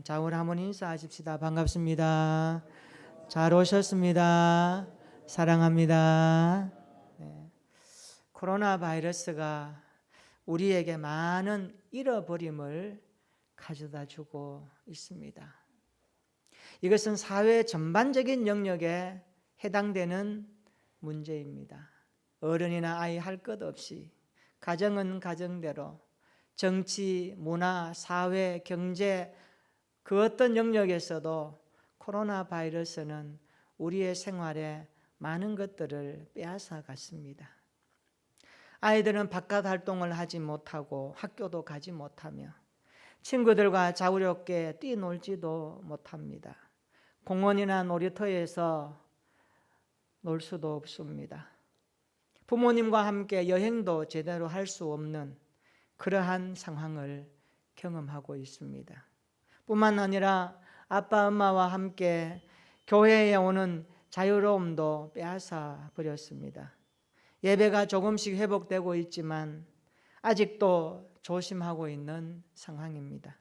자, 오늘 한번 인사하십시다. 반갑습니다. 잘 오셨습니다. 사랑합니다. 네. 코로나 바이러스가 우리에게 많은 잃어버림을 가져다 주고 있습니다. 이것은 사회 전반적인 영역에 해당되는 문제입니다. 어른이나 아이 할 것 없이 가정은 가정대로 정치, 문화, 사회, 경제 그 어떤 영역에서도 코로나 바이러스는 우리의 생활에 많은 것들을 빼앗아 갔습니다. 아이들은 바깥 활동을 하지 못하고 학교도 가지 못하며 친구들과 자유롭게 뛰놀지도 못합니다. 공원이나 놀이터에서 놀 수도 없습니다. 부모님과 함께 여행도 제대로 할 수 없는 그러한 상황을 경험하고 있습니다. 뿐만 아니라 아빠 엄마와 함께 교회에 오는 자유로움도 빼앗아 버렸습니다. 예배가 조금씩 회복되고 있지만 아직도 조심하고 있는 상황입니다.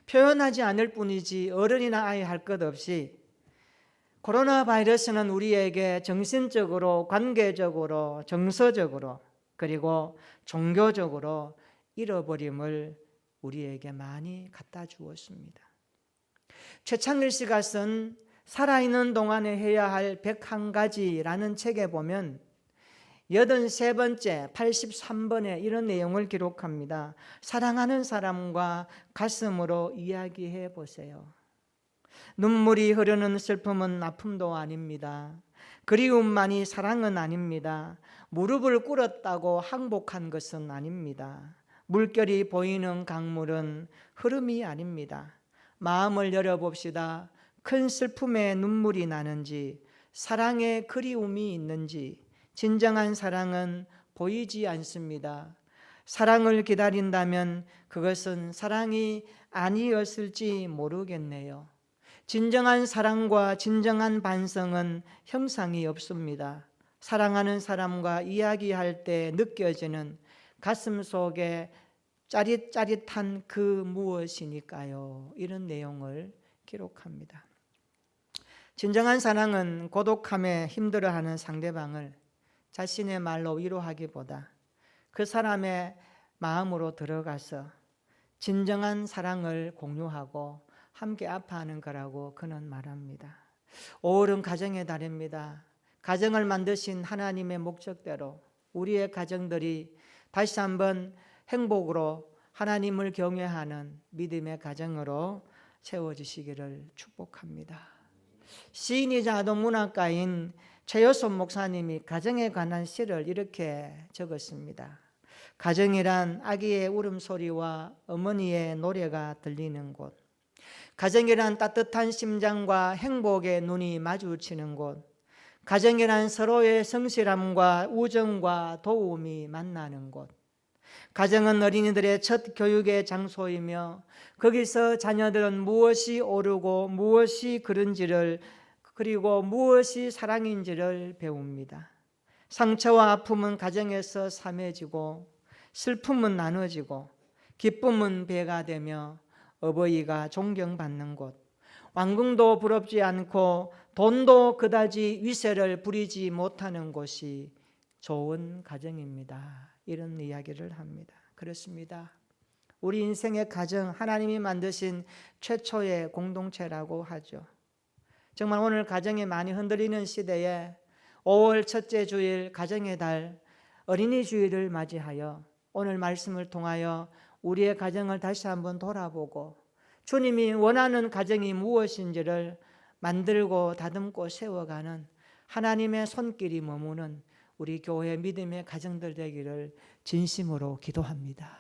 표현하지 않을 뿐이지 어른이나 아이 할 것 없이 코로나 바이러스는 우리에게 정신적으로, 관계적으로, 정서적으로 그리고 종교적으로 잃어버림을 우리에게 많이 갖다 주었습니다. 최창일 씨가 쓴 살아있는 동안에 해야 할 101가지라는 책에 보면 83번째 83번에 이런 내용을 기록합니다. 사랑하는 사람과 가슴으로 이야기해 보세요. 눈물이 흐르는 슬픔은 아픔도 아닙니다. 그리움만이 사랑은 아닙니다. 무릎을 꿇었다고 항복한 것은 아닙니다. 물결이 보이는 강물은 흐름이 아닙니다. 마음을 열어봅시다. 큰 슬픔에 눈물이 나는지, 사랑에 그리움이 있는지, 진정한 사랑은 보이지 않습니다. 사랑을 기다린다면 그것은 사랑이 아니었을지 모르겠네요. 진정한 사랑과 진정한 반성은 형상이 없습니다. 사랑하는 사람과 이야기할 때 느껴지는 가슴 속에 짜릿짜릿한 그 무엇이니까요. 이런 내용을 기록합니다. 진정한 사랑은 고독함에 힘들어하는 상대방을 자신의 말로 위로하기보다 그 사람의 마음으로 들어가서 진정한 사랑을 공유하고 함께 아파하는 거라고 그는 말합니다. 5월은 가정의 달입니다. 가정을 만드신 하나님의 목적대로 우리의 가정들이 다시 한번 행복으로 하나님을 경외하는 믿음의 가정으로 채워지시기를 축복합니다. 시인이자 아동 문학가인 최여손 목사님이 가정에 관한 시를 이렇게 적었습니다. 가정이란 아기의 울음소리와 어머니의 노래가 들리는 곳, 가정이란 따뜻한 심장과 행복의 눈이 마주치는 곳, 가정이란 서로의 성실함과 우정과 도움이 만나는 곳, 가정은 어린이들의 첫 교육의 장소이며 거기서 자녀들은 무엇이 옳고 무엇이 그른지를 그리고 무엇이 사랑인지를 배웁니다. 상처와 아픔은 가정에서 삼해지고 슬픔은 나눠지고 기쁨은 배가 되며 어버이가 존경받는 곳, 왕궁도 부럽지 않고 돈도 그다지 위세를 부리지 못하는 곳이 좋은 가정입니다. 이런 이야기를 합니다. 그렇습니다. 우리 인생의 가정, 하나님이 만드신 최초의 공동체라고 하죠. 정말 오늘 가정이 많이 흔들리는 시대에 5월 첫째 주일 가정의 달 어린이 주일을 맞이하여 오늘 말씀을 통하여 우리의 가정을 다시 한번 돌아보고 주님이 원하는 가정이 무엇인지를 만들고 다듬고 세워가는 하나님의 손길이 머무는 우리 교회 믿음의 가정들 되기를 진심으로 기도합니다.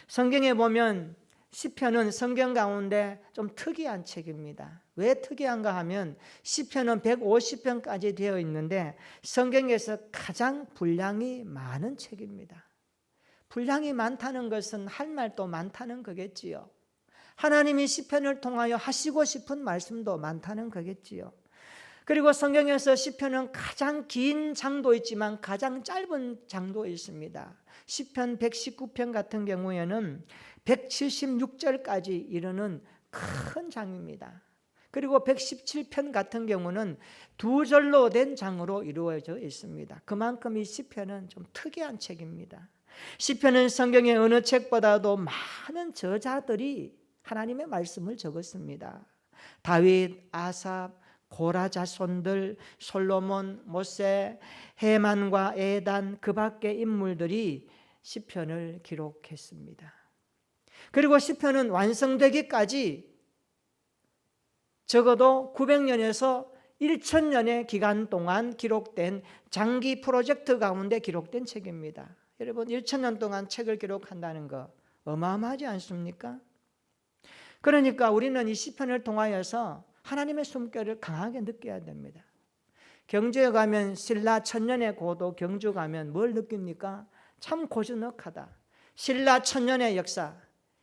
성경에 보면 시편은 성경 가운데 좀 특이한 책입니다. 왜 특이한가 하면 시편은 150편까지 되어 있는데 성경에서 가장 분량이 많은 책입니다. 분량이 많다는 것은 할 말도 많다는 거겠지요. 하나님이 시편을 통하여 하시고 싶은 말씀도 많다는 거겠지요. 그리고 성경에서 시편은 가장 긴 장도 있지만 가장 짧은 장도 있습니다. 시편 119편 같은 경우에는 176절까지 이르는 큰 장입니다. 그리고 117편 같은 경우는 2절로 된 장으로 이루어져 있습니다. 그만큼 이 시편은 좀 특이한 책입니다. 시편은 성경의 어느 책보다도 많은 저자들이 하나님의 말씀을 적었습니다. 다윗, 아삽, 고라 자손들, 솔로몬, 모세, 헤만과 에단, 그 밖의 인물들이 시편을 기록했습니다. 그리고 시편은 완성되기까지 적어도 900년에서 1000년의 기간 동안 기록된 장기 프로젝트 가운데 기록된 책입니다. 여러분 1000년 동안 책을 기록한다는 거 어마어마하지 않습니까? 그러니까 우리는 이 시편을 통하여서 하나님의 숨결을 강하게 느껴야 됩니다. 경주에 가면 신라 천년의 고도 경주 가면 뭘 느낍니까? 참 고즈넉하다. 신라 천년의 역사.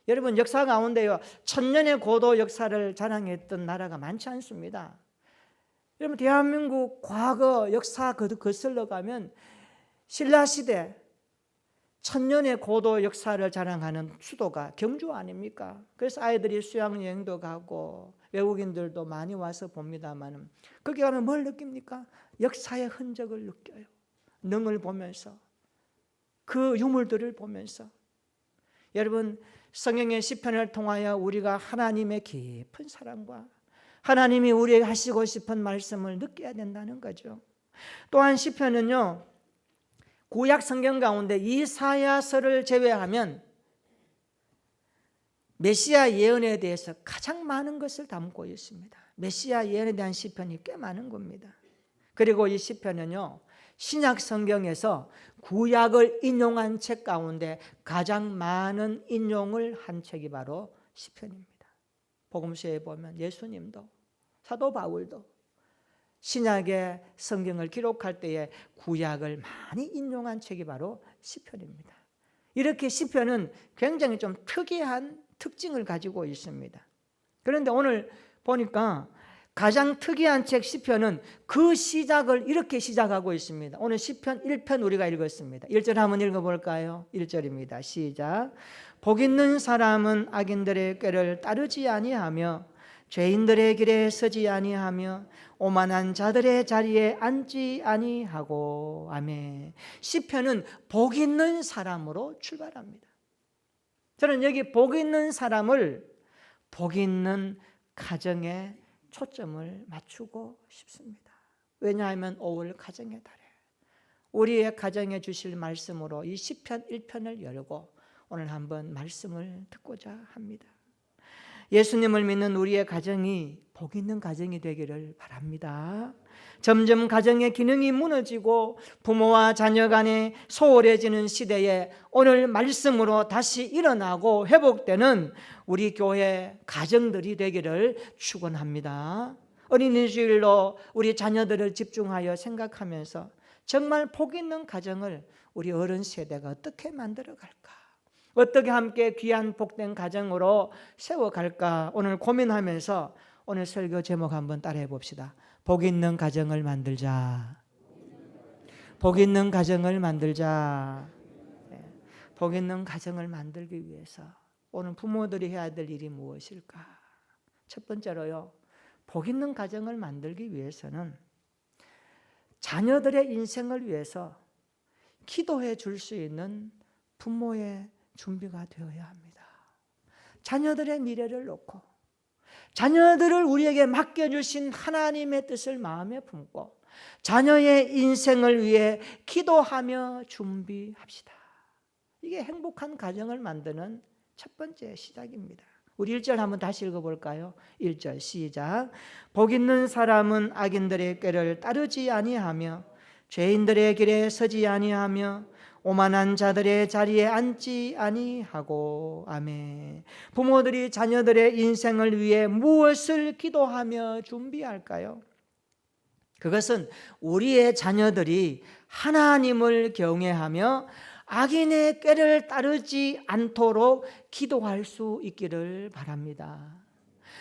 여러분 역사 가운데요 1000년의 고도 역사를 자랑했던 나라가 많지 않습니다. 여러분 대한민국 과거 역사 거슬러 가면 신라시대 1000년의 고도 역사를 자랑하는 수도가 경주 아닙니까? 그래서 아이들이 수학여행도 가고 외국인들도 많이 와서 봅니다만 거기 가면 뭘 느낍니까? 역사의 흔적을 느껴요. 능을 보면서 그 유물들을 보면서 여러분 성경의 시편을 통하여 우리가 하나님의 깊은 사랑과 하나님이 우리에게 하시고 싶은 말씀을 느껴야 된다는 거죠. 또한 시편은요 구약 성경 가운데 이사야서를 제외하면 메시아 예언에 대해서 가장 많은 것을 담고 있습니다. 메시아 예언에 대한 시편이 꽤 많은 겁니다. 그리고 이 시편은요 신약 성경에서 구약을 인용한 책 가운데 가장 많은 인용을 한 책이 바로 시편입니다. 복음서에 보면 예수님도 사도 바울도 신약의 성경을 기록할 때에 구약을 많이 인용한 책이 바로 시편입니다. 이렇게 시편은 굉장히 좀 특이한 특징을 가지고 있습니다. 그런데 오늘 보니까 가장 특이한 책 시편은 그 시작을 이렇게 시작하고 있습니다. 오늘 시편 1편 우리가 읽었습니다. 1절 한번 읽어볼까요? 1절입니다. 시작. 복 있는 사람은 악인들의 꾀를 따르지 아니하며 죄인들의 길에 서지 아니하며 오만한 자들의 자리에 앉지 아니하고. 아멘. 시편은 복 있는 사람으로 출발합니다. 저는 여기 복 있는 사람을 복 있는 가정에 초점을 맞추고 싶습니다. 왜냐하면 5월 가정의 달에 우리의 가정에 주실 말씀으로 이 시편 1편을 열고 오늘 한번 말씀을 듣고자 합니다. 예수님을 믿는 우리의 가정이 복 있는 가정이 되기를 바랍니다. 점점 가정의 기능이 무너지고 부모와 자녀 간에 소홀해지는 시대에 오늘 말씀으로 다시 일어나고 회복되는 우리 교회 가정들이 되기를 축원합니다. 어린이 주일로 우리 자녀들을 집중하여 생각하면서 정말 복 있는 가정을 우리 어른 세대가 어떻게 만들어 갈까? 어떻게 함께 귀한 복된 가정으로 세워갈까? 오늘 고민하면서 오늘 설교 제목 한번 따라해 봅시다. 복 있는 가정을 만들자. 복 있는 가정을 만들자. 복 있는 가정을 만들기 위해서 오늘 부모들이 해야 될 일이 무엇일까? 첫 번째로요, 복 있는 가정을 만들기 위해서는 자녀들의 인생을 위해서 기도해 줄 수 있는 부모의 준비가 되어야 합니다. 자녀들의 미래를 놓고 자녀들을 우리에게 맡겨주신 하나님의 뜻을 마음에 품고 자녀의 인생을 위해 기도하며 준비합시다. 이게 행복한 가정을 만드는 첫 번째 시작입니다. 우리 1절 한번 다시 읽어볼까요? 1절 시작. 복 있는 사람은 악인들의 꾀를 따르지 아니하며 죄인들의 길에 서지 아니하며 오만한 자들의 자리에 앉지 아니하고. 아멘. 부모들이 자녀들의 인생을 위해 무엇을 기도하며 준비할까요? 그것은 우리의 자녀들이 하나님을 경외하며 악인의 꾀를 따르지 않도록 기도할 수 있기를 바랍니다.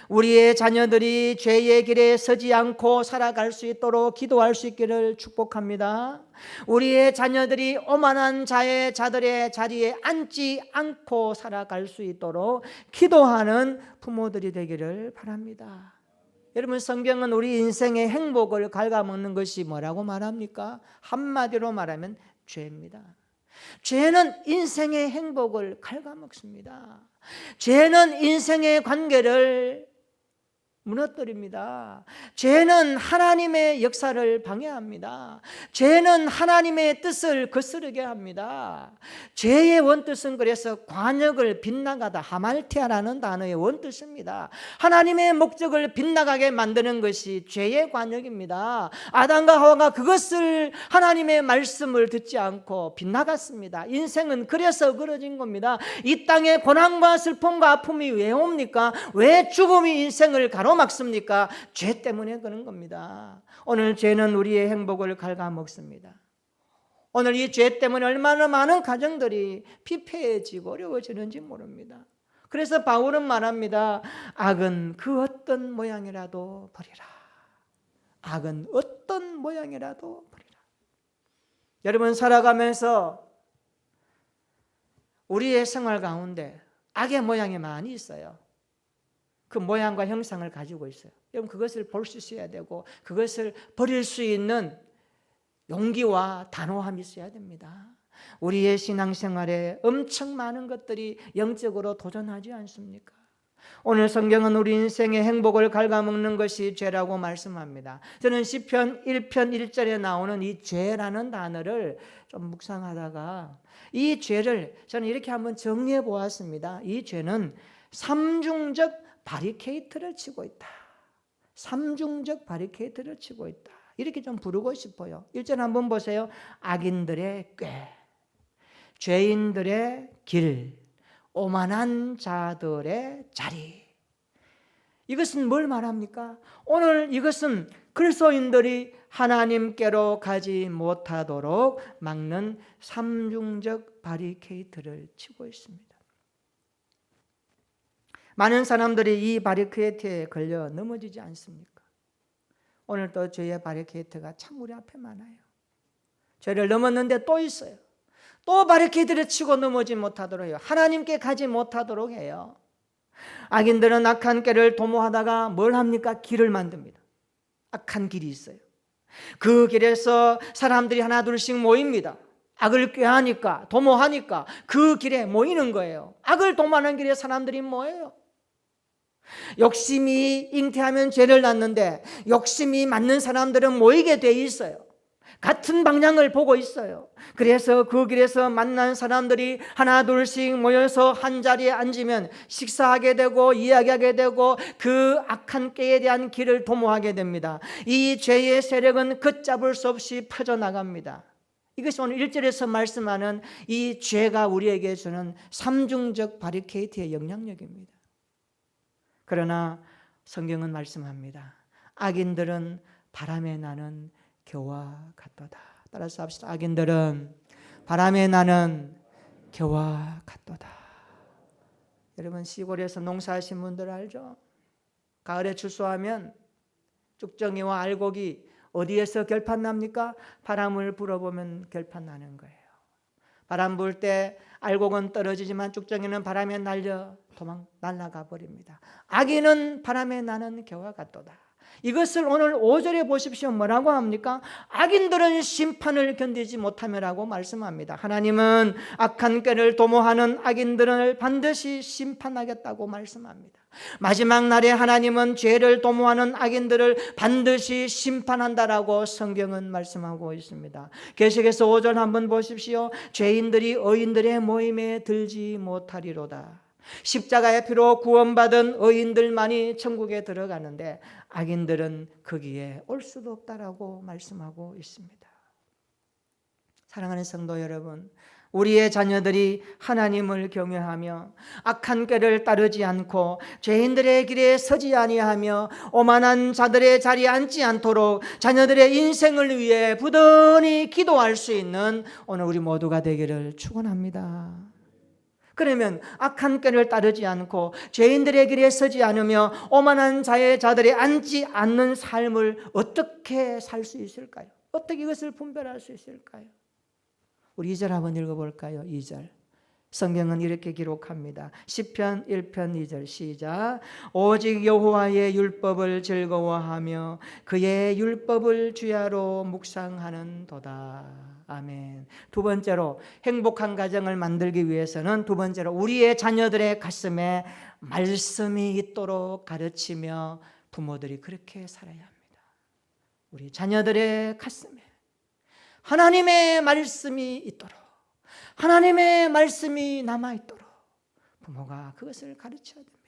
우리의 자녀들이 죄의 길에 서지 않고 살아갈 수 있도록 기도할 수 있기를 축복합니다. 우리의 자녀들이 오만한 자들의 자리에 앉지 않고 살아갈 수 있도록 기도하는 부모들이 되기를 바랍니다. 여러분, 성경은 우리 인생의 행복을 갉아먹는 것이 뭐라고 말합니까? 한마디로 말하면 죄입니다. 죄는 인생의 행복을 갉아먹습니다. 죄는 인생의 관계를 무너뜨립니다. 죄는 하나님의 역사를 방해합니다. 죄는 하나님의 뜻을 거스르게 합니다. 죄의 원뜻은 그래서 관역을 빗나가다, 하말티아라는 단어의 원뜻입니다. 하나님의 목적을 빗나가게 만드는 것이 죄의 관역입니다. 아담과 하와가 그것을, 하나님의 말씀을 듣지 않고 빗나갔습니다. 인생은 그래서 그러진 겁니다. 이 땅에 고난과 슬픔과 아픔이 왜 옵니까? 왜 죽음이 인생을 가로막습니까? 죄 때문에 그런 겁니다. 오늘 죄는 우리의 행복을 갉아먹습니다. 오늘 이 죄 때문에 얼마나 많은 가정들이 피폐해지고 어려워지는지 모릅니다. 그래서 바울은 말합니다. 악은 그 어떤 모양이라도 버리라. 악은 어떤 모양이라도 버리라. 여러분, 살아가면서 우리의 생활 가운데 악의 모양이 많이 있어요. 그 모양과 형상을 가지고 있어요. 여러분, 그것을 볼 수 있어야 되고 그것을 버릴 수 있는 용기와 단호함이 있어야 됩니다. 우리의 신앙생활에 엄청 많은 것들이 영적으로 도전하지 않습니까? 오늘 성경은 우리 인생의 행복을 갉아먹는 것이 죄라고 말씀합니다. 저는 시편 1편 1절에 나오는 이 죄라는 단어를 좀 묵상하다가 이 죄를 저는 이렇게 한번 정리해 보았습니다. 이 죄는 삼중적 바리케이트를 치고 있다. 삼중적 바리케이트를 치고 있다. 이렇게 좀 부르고 싶어요. 1절 한번 보세요. 악인들의 꾀, 죄인들의 길, 오만한 자들의 자리. 이것은 뭘 말합니까? 오늘 이것은 그리스도인들이 하나님께로 가지 못하도록 막는 삼중적 바리케이트를 치고 있습니다. 많은 사람들이 이 바리케이트에 걸려 넘어지지 않습니까? 오늘 또 죄의 바리케이트가 참 우리 앞에 많아요. 죄를 넘었는데 또 있어요. 또 바리케이트를 치고 넘어지 못하도록 해요. 하나님께 가지 못하도록 해요. 악인들은 악한 길을 도모하다가 뭘 합니까? 길을 만듭니다. 악한 길이 있어요. 그 길에서 사람들이 하나 둘씩 모입니다. 악을 꾀하니까, 도모하니까 그 길에 모이는 거예요. 악을 도모하는 길에 사람들이 모여요. 욕심이 잉태하면 죄를 낳는데 욕심이 많는 사람들은 모이게 돼 있어요. 같은 방향을 보고 있어요. 그래서 그 길에서 만난 사람들이 하나 둘씩 모여서 한 자리에 앉으면 식사하게 되고 이야기하게 되고 그 악한 꾀에 대한 길을 도모하게 됩니다. 이 죄의 세력은 걷잡을 수 없이 퍼져나갑니다. 이것이 오늘 1절에서 말씀하는 이 죄가 우리에게 주는 삼중적 바리케이트의 영향력입니다. 그러나 성경은 말씀합니다. 악인들은 바람에 나는 겨와 같도다. 따라서 합시다. 악인들은 바람에 나는 겨와 같도다. 여러분, 시골에서 농사하신 분들 알죠? 가을에 추수하면 쭉정이와 알곡이 어디에서 결판 납니까? 바람을 불어보면 결판 나는 거예요. 바람 불 때 알곡은 떨어지지만 쭉정이는 바람에 날아가 버립니다. 악인은 바람에 나는 겨와 같도다. 이것을 오늘 5절에 보십시오. 뭐라고 합니까? 악인들은 심판을 견디지 못하며라고 말씀합니다. 하나님은 악한 꾀를 도모하는 악인들을 반드시 심판하겠다고 말씀합니다. 마지막 날에 하나님은 죄를 도모하는 악인들을 반드시 심판한다라고 성경은 말씀하고 있습니다. 계시록에서 5절 한번 보십시오. 죄인들이 의인들의 모임에 들지 못하리로다. 십자가의 피로 구원받은 의인들만이 천국에 들어가는데 악인들은 거기에 올 수도 없다라고 말씀하고 있습니다. 사랑하는 성도 여러분, 우리의 자녀들이 하나님을 경외하며 악한 꾀를 따르지 않고 죄인들의 길에 서지 아니하며 오만한 자들의 자리에 앉지 않도록 자녀들의 인생을 위해 부단히 기도할 수 있는 오늘 우리 모두가 되기를 축원합니다. 그러면 악한 꾀를 따르지 않고 죄인들의 길에 서지 않으며 오만한 자들이 앉지 않는 삶을 어떻게 살 수 있을까요? 어떻게 이것을 분별할 수 있을까요? 우리 2절 한번 읽어볼까요? 2절 성경은 이렇게 기록합니다. 시편 1편 2절 시작. 오직 여호와의 율법을 즐거워하며 그의 율법을 주야로 묵상하는 도다. 아멘. 두 번째로 행복한 가정을 만들기 위해서는 두 번째로 우리의 자녀들의 가슴에 말씀이 있도록 가르치며 부모들이 그렇게 살아야 합니다. 우리 자녀들의 가슴에 하나님의 말씀이 있도록, 하나님의 말씀이 남아있도록 부모가 그것을 가르쳐야 됩니다.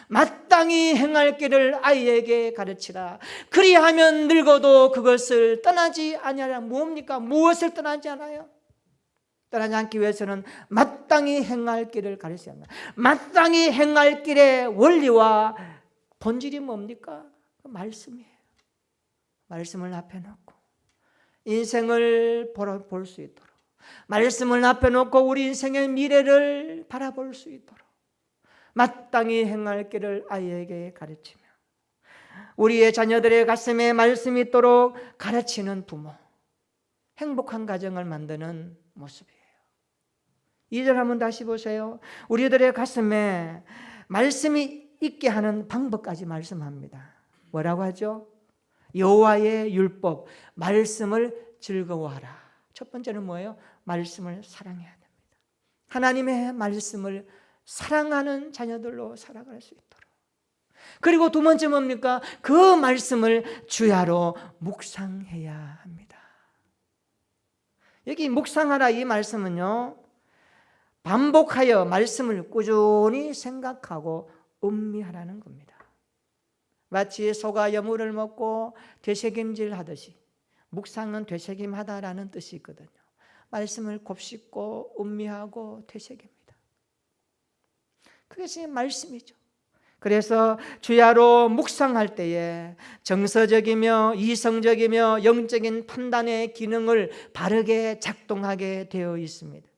마땅히 행할 길을 아이에게 가르치라. 그리하면 늙어도 그것을 떠나지 아니하라. 뭡니까? 무엇을 떠나지 않아요? 떠나지 않기 위해서는 마땅히 행할 길을 가르쳐야 합니다. 마땅히 행할 길의 원리와 본질이 뭡니까? 말씀이에요. 말씀을 앞에 놓고 인생을 볼 수 있도록, 말씀을 앞에 놓고 우리 인생의 미래를 바라볼 수 있도록 마땅히 행할 길을 아이에게 가르치며 우리의 자녀들의 가슴에 말씀이 있도록 가르치는 부모, 행복한 가정을 만드는 모습이에요. 2절 한번 다시 보세요. 우리들의 가슴에 말씀이 있게 하는 방법까지 말씀합니다. 뭐라고 하죠? 여호와의 율법, 말씀을 즐거워하라. 첫 번째는 뭐예요? 말씀을 사랑해야 됩니다. 하나님의 말씀을 사랑하는 자녀들로 살아갈 수 있도록. 그리고 두 번째 뭡니까? 그 말씀을 주야로 묵상해야 합니다. 여기 묵상하라 이 말씀은요, 반복하여 말씀을 꾸준히 생각하고 음미하라는 겁니다. 마치 소가 여물을 먹고 되새김질 하듯이 묵상은 되새김하다라는 뜻이 있거든요. 말씀을 곱씹고 음미하고 되새깁니다. 그것이 말씀이죠. 그래서 주야로 묵상할 때에 정서적이며 이성적이며 영적인 판단의 기능을 바르게 작동하게 되어 있습니다.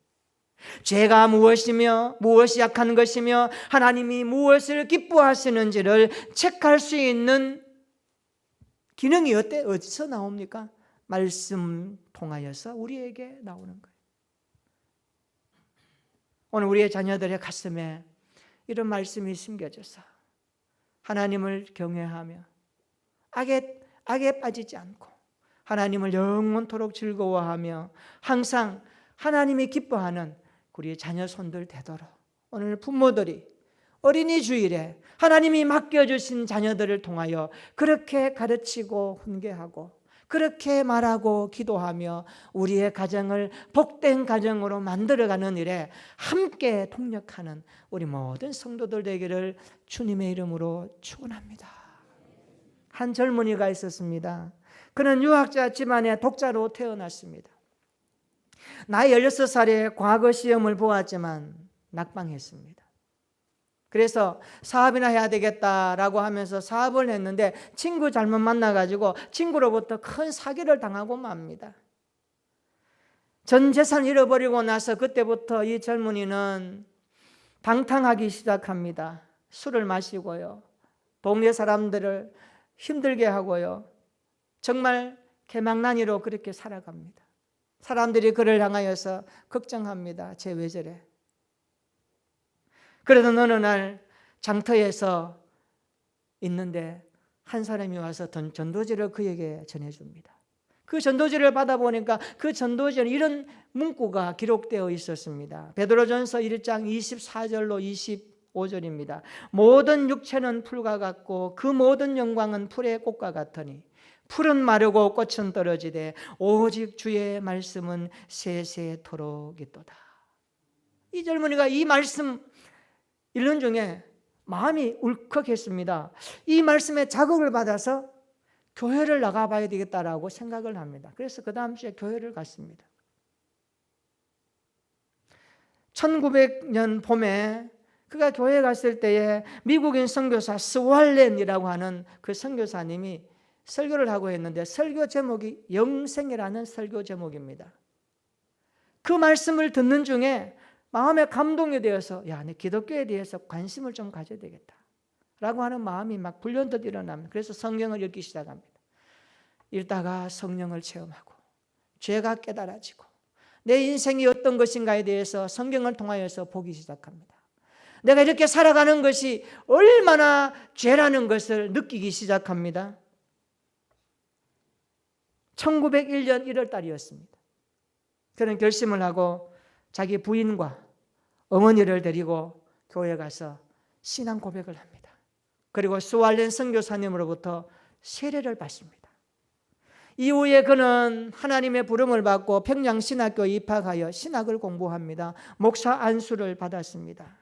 죄가 무엇이며 무엇이 악한 것이며 하나님이 무엇을 기뻐하시는지를 체크할 수 있는 기능이 어디서 나옵니까? 말씀 통하여서 우리에게 나오는 거예요. 오늘 우리의 자녀들의 가슴에 이런 말씀이 심겨져서 하나님을 경외하며 악에 빠지지 않고 하나님을 영원토록 즐거워하며 항상 하나님이 기뻐하는 우리 자녀 손들 되도록 오늘 부모들이 어린이 주일에 하나님이 맡겨주신 자녀들을 통하여 그렇게 가르치고 훈계하고 그렇게 말하고 기도하며 우리의 가정을 복된 가정으로 만들어가는 일에 함께 동력하는 우리 모든 성도들 되기를 주님의 이름으로 축원합니다. 한 젊은이가 있었습니다. 그는 유학자 집안의 독자로 태어났습니다. 나이 16살에 과거 시험을 보았지만 낙방했습니다. 그래서 사업이나 해야 되겠다라고 하면서 사업을 했는데 친구 잘못 만나가지고 친구로부터 큰 사기를 당하고 맙니다. 전 재산 잃어버리고 나서 그때부터 이 젊은이는 방탕하기 시작합니다. 술을 마시고요, 동네 사람들을 힘들게 하고요, 정말 개망난이로 그렇게 살아갑니다. 사람들이 그를 향하여서 걱정합니다. 쟤 왜 저래? 그러던 어느 날 장터에서 있는데 한 사람이 와서 전도지를 그에게 전해줍니다. 그 전도지를 받아보니까 그 전도지에는 이런 문구가 기록되어 있었습니다. 베드로전서 1장 24절로 25절입니다. 모든 육체는 풀과 같고 그 모든 영광은 풀의 꽃과 같으니 풀은 마르고 꽃은 떨어지되 오직 주의 말씀은 세세토록 있도다. 이 젊은이가 이 말씀 읽는 중에 마음이 울컥했습니다. 이 말씀에 자극을 받아서 교회를 나가봐야 되겠다라고 생각을 합니다. 그래서 그 다음 주에 교회를 갔습니다. 1900년 봄에 그가 교회에 갔을 때에 미국인 선교사 스왈렌이라고 하는 그 선교사님이 설교를 하고 있는데 설교 제목이 영생이라는 설교 제목입니다. 그 말씀을 듣는 중에 마음의 감동에 대해서 야, 내 기독교에 대해서 관심을 좀 가져야 되겠다 라고 하는 마음이 막 불현듯 일어납니다. 그래서 성경을 읽기 시작합니다. 읽다가 성령을 체험하고 죄가 깨달아지고 내 인생이 어떤 것인가에 대해서 성경을 통하여서 보기 시작합니다. 내가 이렇게 살아가는 것이 얼마나 죄라는 것을 느끼기 시작합니다. 1901년 1월 달이었습니다. 그는 결심을 하고 자기 부인과 어머니를 데리고 교회에 가서 신앙 고백을 합니다. 그리고 스왈렌 선교사님으로부터 세례를 받습니다. 이후에 그는 하나님의 부름을 받고 평양신학교에 입학하여 신학을 공부합니다. 목사 안수를 받았습니다.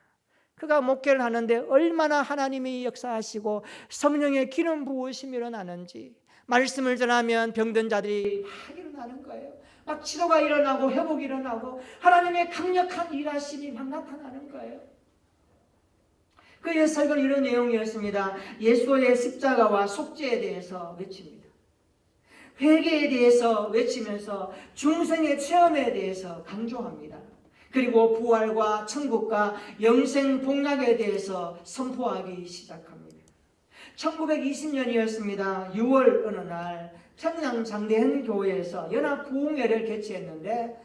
그가 목회를 하는데 얼마나 하나님이 역사하시고 성령의 기름 부으심이 일어나는지, 말씀을 전하면 병든 자들이 막 일어나는 거예요. 막 치료가 일어나고 회복이 일어나고 하나님의 강력한 일하심이 막 나타나는 거예요. 그의 설교는 이런 내용이었습니다. 예수의 십자가와 속죄에 대해서 외칩니다. 회개에 대해서 외치면서 중생의 체험에 대해서 강조합니다. 그리고 부활과 천국과 영생 복락에 대해서 선포하기 시작합니다. 1920년이었습니다. 6월 어느 날 평양 장대현 교회에서 연합 부흥회를 개최했는데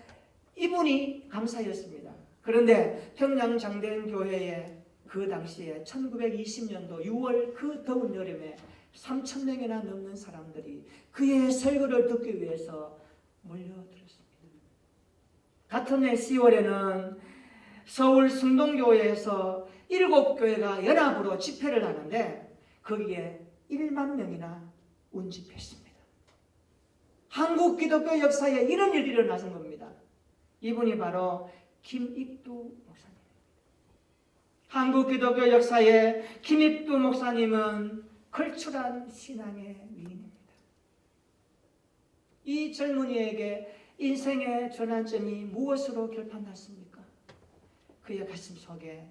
이분이 감사였습니다. 그런데 평양 장대현 교회에 그 당시에 1920년도 6월 그 더운 여름에 3,000명이나 넘는 사람들이 그의 설교를 듣기 위해서 몰려들었습니다. 같은 해 10월에는 서울 승동교회에서 7교회가 연합으로 집회를 하는데 거기에 1만 명이나 운집했습니다. 한국 기독교 역사에 이런 일이 일어나선 겁니다. 이분이 바로 김익두 목사님. 한국 기독교 역사에 김익두 목사님은 걸출한 신앙의 위인입니다. 이 젊은이에게 인생의 전환점이 무엇으로 결판났습니까? 그의 가슴 속에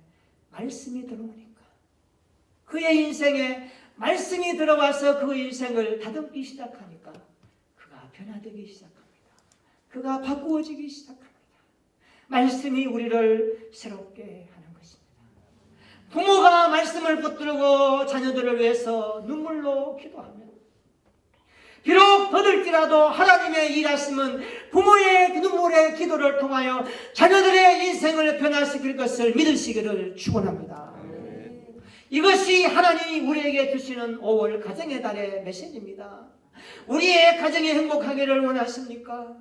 말씀이 들어오니까, 그의 인생에 말씀이 들어와서 그 인생을 다듬기 시작하니까 그가 변화되기 시작합니다. 그가 바꾸어지기 시작합니다. 말씀이 우리를 새롭게 하는 것입니다. 부모가 말씀을 붙들고 자녀들을 위해서 눈물로 기도하면 비록 더딜지라도 하나님의 일하심은 부모의 눈물의 기도를 통하여 자녀들의 인생을 변화시킬 것을 믿으시기를 축원합니다. 이것이 하나님이 우리에게 주시는 5월 가정의 달의 메시지입니다. 우리의 가정이 행복하기를 원하십니까?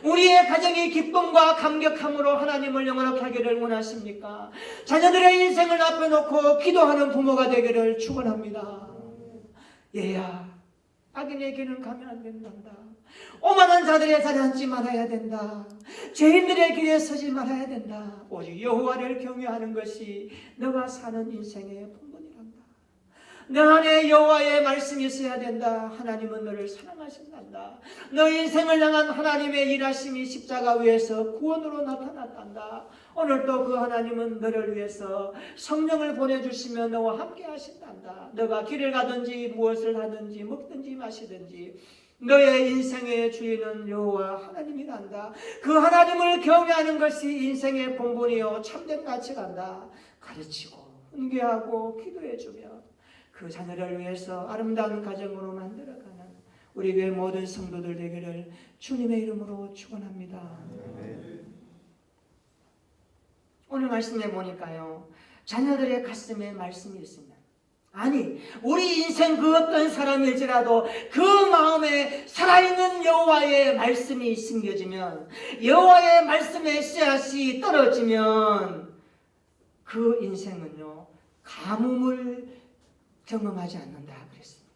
우리의 가정이 기쁨과 감격함으로 하나님을 영원하게 하기를 원하십니까? 자녀들의 인생을 앞에 놓고 기도하는 부모가 되기를 축원합니다. 얘야, 악인의 길은 가면 안 된단다. 오만한 자들의 자리에 앉지 말아야 된다. 죄인들의 길에 서지 말아야 된다. 오직 여호와를 경외하는 것이 너가 사는 인생의 본분이란다. 너 안에 여호와의 말씀이 있어야 된다. 하나님은 너를 사랑하신단다. 너 인생을 향한 하나님의 일하심이 십자가 위에서 구원으로 나타났단다. 오늘도 그 하나님은 너를 위해서 성령을 보내주시며 너와 함께 하신단다. 너가 길을 가든지 무엇을 하든지 먹든지 마시든지 너의 인생의 주인은 여호와 하나님이란다. 그 하나님을 경외하는 것이 인생의 본분이요 참된 가치란다. 가르치고 훈계하고 기도해주며 그 자녀를 위해서 아름다운 가정으로 만들어가는 우리 교회 모든 성도들 되기를 주님의 이름으로 축원합니다. 오늘 말씀해 보니까요, 자녀들의 가슴에 말씀이 있으면, 아니 우리 인생 그 어떤 사람일지라도 그 마음에 살아있는 여호와의 말씀이 심겨지면, 여호와의 말씀의 씨앗이 떨어지면 그 인생은요 가뭄을 경험하지 않는다 그랬습니다.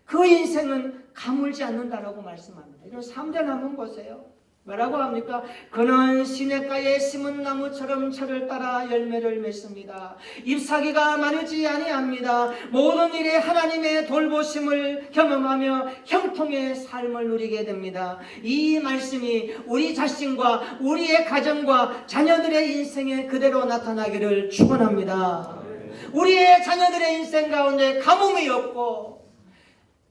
그 인생은 가물지 않는다라고 말씀합니다. 이런 3절 한번 보세요. 뭐라고 합니까? 그는 시냇가에 심은 나무처럼 철을 따라 열매를 맺습니다. 잎사귀가 마르지 아니합니다. 모든 일에 하나님의 돌보심을 경험하며 형통의 삶을 누리게 됩니다. 이 말씀이 우리 자신과 우리의 가정과 자녀들의 인생에 그대로 나타나기를 축원합니다. 우리의 자녀들의 인생 가운데 가뭄이 없고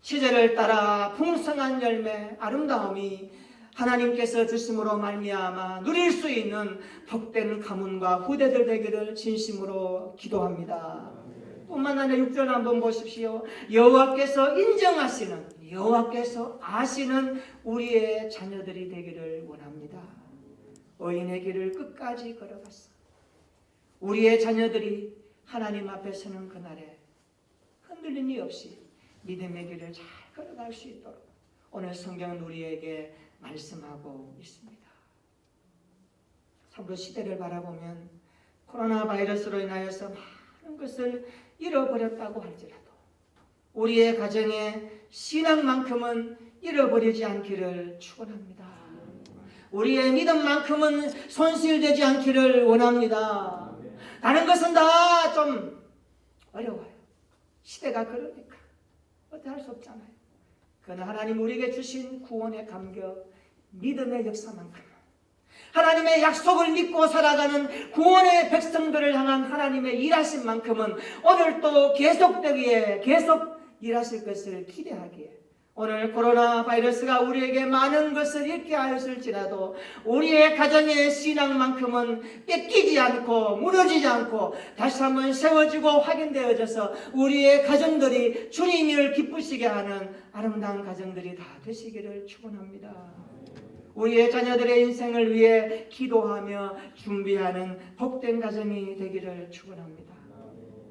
시절을 따라 풍성한 열매, 아름다움이 하나님께서 주심으로 말미암아 누릴 수 있는 복된 가문과 후대들 되기를 진심으로 기도합니다. 뿐만 아니라 6절 한번 보십시오. 여호와께서 인정하시는, 여호와께서 아시는 우리의 자녀들이 되기를 원합니다. 의인의 길을 끝까지 걸어갔어. 우리의 자녀들이 하나님 앞에 서는 그날에 흔들림이 없이 믿음의 길을 잘 걸어갈 수 있도록 오늘 성경은 우리에게 말씀하고 있습니다. 참으로 시대를 바라보면 코로나 바이러스로 인하여서 많은 것을 잃어버렸다고 할지라도 우리의 가정의 신앙만큼은 잃어버리지 않기를 축원합니다. 우리의 믿음만큼은 손실되지 않기를 원합니다. 다른 것은 다 좀 어려워요. 시대가 그러니까 어떻게 할 수 없잖아요. 그러나 하나님 우리에게 주신 구원의 감격, 믿음의 역사만큼 하나님의 약속을 믿고 살아가는 구원의 백성들을 향한 하나님의 일하신 만큼은 오늘도 계속되기에, 계속 일하실 것을 기대하기에, 오늘 코로나 바이러스가 우리에게 많은 것을 잃게 하였을지라도 우리의 가정의 신앙만큼은 뺏기지 않고 무너지지 않고 다시 한번 세워지고 확인되어져서 우리의 가정들이 주님을 기쁘시게 하는 아름다운 가정들이 다 되시기를 축원합니다. 우리의 자녀들의 인생을 위해 기도하며 준비하는 복된 가정이 되기를 축원합니다.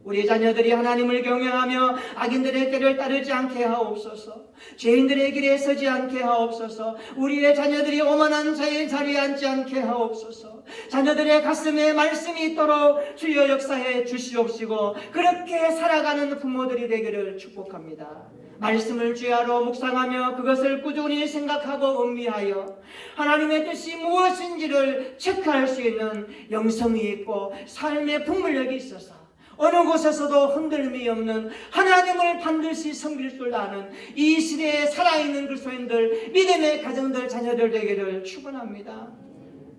우리 자녀들이 하나님을 경외하며 악인들의 길을 따르지 않게 하옵소서. 죄인들의 길에 서지 않게 하옵소서. 우리의 자녀들이 오만한 자리에 앉지 않게 하옵소서. 자녀들의 가슴에 말씀이 있도록 주여 역사해 주시옵시고 그렇게 살아가는 부모들이 되기를 축복합니다. 말씀을 주야로 묵상하며 그것을 꾸준히 생각하고 음미하여 하나님의 뜻이 무엇인지를 체크할 수 있는 영성이 있고 삶의 풍물력이 있어서 어느 곳에서도 흔들림이 없는 하나님을 반드시 섬길 줄 아는 이 시대에 살아있는 그리스도인들, 믿음의 가정들, 자녀들 되기를 축원합니다.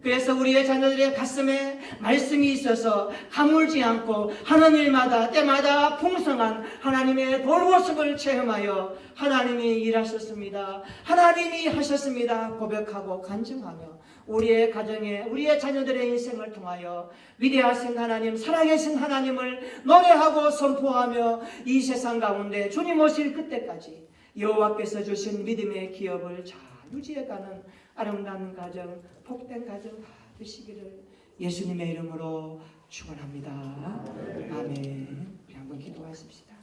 그래서 우리의 자녀들의 가슴에 말씀이 있어서 가물지 않고 하는 일마다 때마다 풍성한 하나님의 돌보심을 체험하여 하나님이 일하셨습니다, 하나님이 하셨습니다 고백하고 간증하며 우리의 가정에 우리의 자녀들의 인생을 통하여 위대하신 하나님, 살아계신 하나님을 노래하고 선포하며 이 세상 가운데 주님 오실 그때까지 여호와께서 주신 믿음의 기업을 잘 유지해가는 아름다운 가정, 복된 가정 되시기를 예수님의 이름으로 축원합니다. 아멘. 우리 한번 기도하십시다.